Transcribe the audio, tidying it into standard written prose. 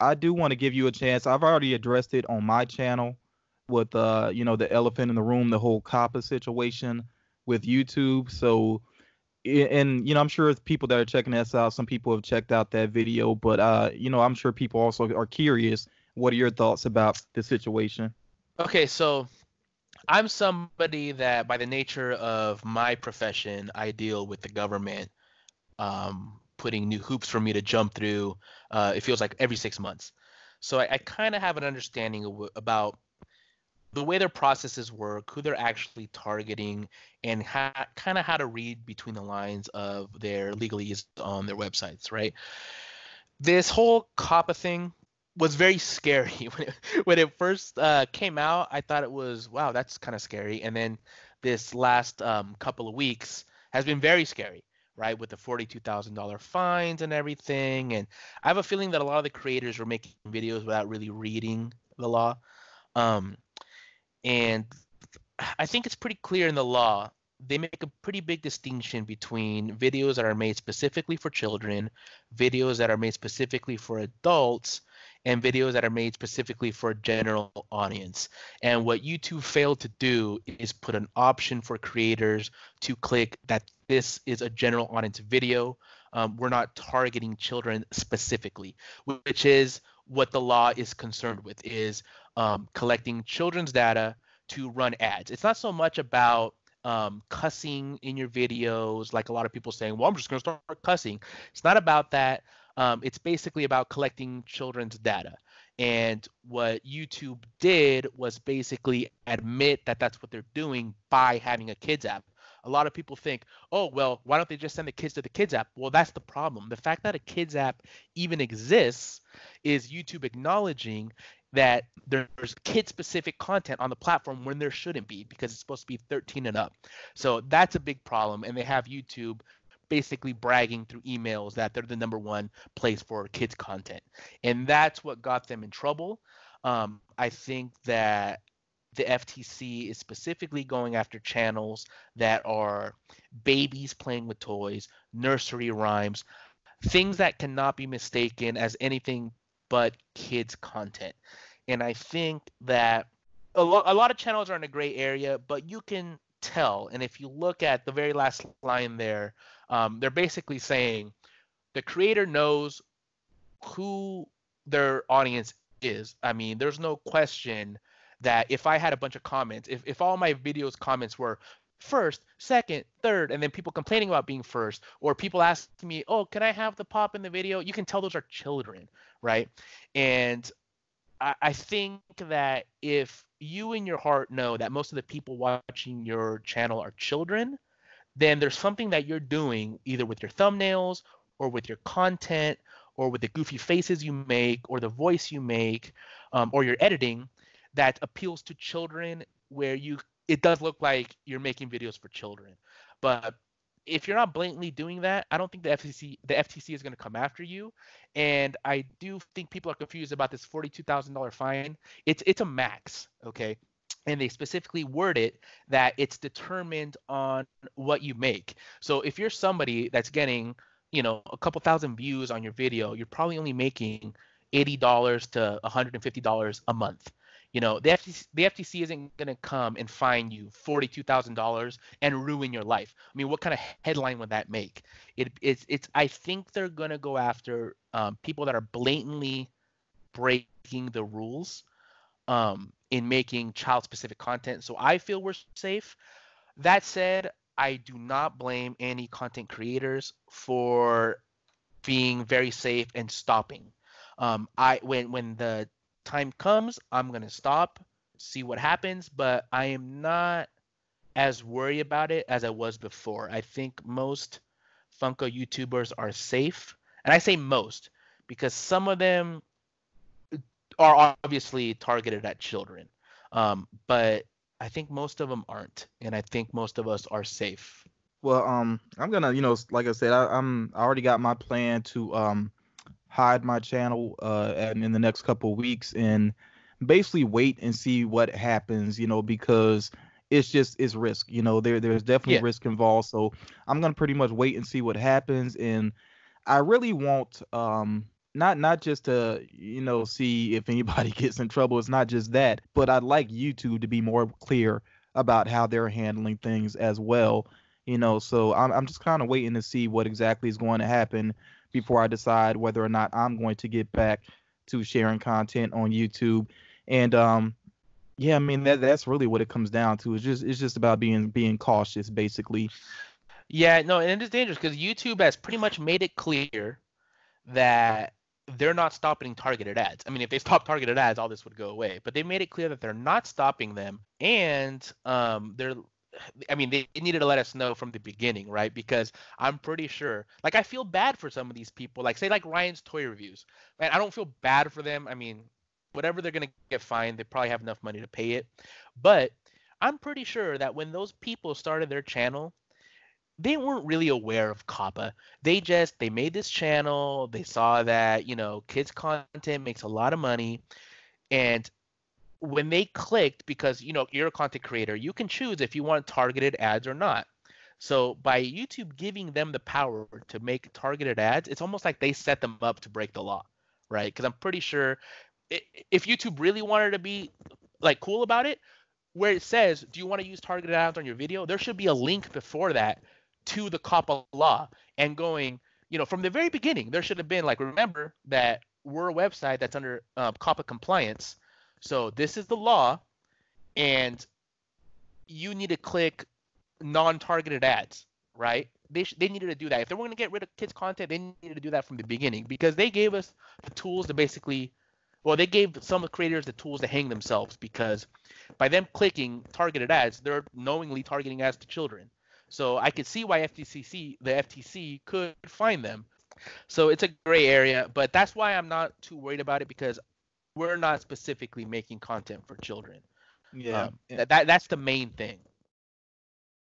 I do want to give you a chance. I've already addressed it on my channel with the elephant in the room, the whole COPPA situation with YouTube. So and I'm sure it's people that are checking this out, some people have checked out that video, but I'm sure people also are curious. What are your thoughts about the situation? Okay, so I'm somebody that, by the nature of my profession, I deal with the government putting new hoops for me to jump through. It feels like every 6 months. So I kind of have an understanding about the way their processes work, who they're actually targeting, and kind of how to read between the lines of their legalese on their websites, right? This whole COPPA thing was very scary when it first came out. I thought it was, wow, that's kind of scary. And then this last couple of weeks has been very scary, right? With the $42,000 fines and everything. And I have a feeling that a lot of the creators were making videos without really reading the law. Um, and I think it's pretty clear in the law. They make a pretty big distinction between videos that are made specifically for children, videos that are made specifically for adults, and videos that are made specifically for a general audience. And what YouTube failed to do is put an option for creators to click that this is a general audience video. We're not targeting children specifically, which is what the law is concerned with, is collecting children's data to run ads. It's not so much about cussing in your videos, like a lot of people saying, well, I'm just going to start cussing. It's not about that. It's basically about collecting children's data. And what YouTube did was basically admit that that's what they're doing by having a kids app. A lot of people think, oh, well, why don't they just send the kids to the kids app? Well, that's the problem. The fact that a kids app even exists is YouTube acknowledging that there's kid-specific content on the platform when there shouldn't be, because it's supposed to be 13 and up. So that's a big problem, and they have YouTube basically bragging through emails that they're the #1 place for kids content, and that's what got them in trouble. I think that the FTC is specifically going after channels that are babies playing with toys, nursery rhymes, things that cannot be mistaken as anything but kids content. And I think that a lot of channels are in a gray area, but you can tell. And if you look at the very last line there, they're basically saying the creator knows who their audience is. I mean, there's no question that if I had a bunch of comments, if all my videos comments were first, second, third, and then people complaining about being first, or people asking me, oh, can I have the pop in the video? You can tell those are children, right? And I think that if you in your heart know that most of the people watching your channel are children, then there's something that you're doing either with your thumbnails or with your content or with the goofy faces you make or the voice you make or your editing that appeals to children, where it does look like you're making videos for children. But if you're not blatantly doing that, I don't think the FTC is going to come after you. And I do think people are confused about this $42,000 fine. It's a max, okay? And they specifically word it that it's determined on what you make. So if you're somebody that's getting, a couple thousand views on your video, you're probably only making $80 to $150 a month. The FTC isn't going to come and fine you $42,000 and ruin your life. I mean, what kind of headline would that make? It's. I think they're going to go after people that are blatantly breaking the rules in making child-specific content. So I feel we're safe. That said, I do not blame any content creators for being very safe and stopping. When the time comes, I'm gonna stop, see what happens, but I am not as worried about it as I was before. I think most Funko YouTubers are safe, and I say most because some of them are obviously targeted at children, but I think most of them aren't, and I think most of us are safe. Well, I'm gonna, like I said, I already got my plan to hide my channel and in the next couple of weeks, and basically wait and see what happens, because it's risk. There's definitely Yeah. risk involved. So I'm gonna pretty much wait and see what happens. And I really want not just to see if anybody gets in trouble. It's not just that, but I'd like YouTube to be more clear about how they're handling things as well. So I'm just kind of waiting to see what exactly is going to happen before I decide whether or not I'm going to get back to sharing content on YouTube. And yeah, I mean that's really what it comes down to. It's just about being cautious, basically. Yeah, no, and it is dangerous because YouTube has pretty much made it clear that they're not stopping targeted ads. I mean, if they stopped targeted ads, all this would go away. But they made it clear that they're not stopping them, and they're. I mean, they needed to let us know from the beginning, right? Because I'm pretty sure, like, I feel bad for some of these people, like, say, like Ryan's toy reviews. Man, I don't feel bad for them. I mean, whatever they're gonna get fined, they probably have enough money to pay it. But I'm pretty sure that when those people started their channel, they weren't really aware of COPPA. They made this channel. They saw that kids content makes a lot of money, and when they clicked, because you're a content creator, you can choose if you want targeted ads or not. So by YouTube giving them the power to make targeted ads, it's almost like they set them up to break the law, right? Because I'm pretty sure if YouTube really wanted to be like cool about it, where it says, do you want to use targeted ads on your video? There should be a link before that to the COPPA law and going, from the very beginning, there should have been like, remember that we're a website that's under COPPA compliance. So this is the law, and you need to click non-targeted ads, right? They needed to do that. If they were going to get rid of kids' content, they needed to do that from the beginning because they gave us the tools to basically, well, they gave some creators the tools to hang themselves because by them clicking targeted ads, they're knowingly targeting ads to children. So I could see why the FTC could fine them. So it's a gray area, but that's why I'm not too worried about it because we're not specifically making content for children. Yeah. That's the main thing.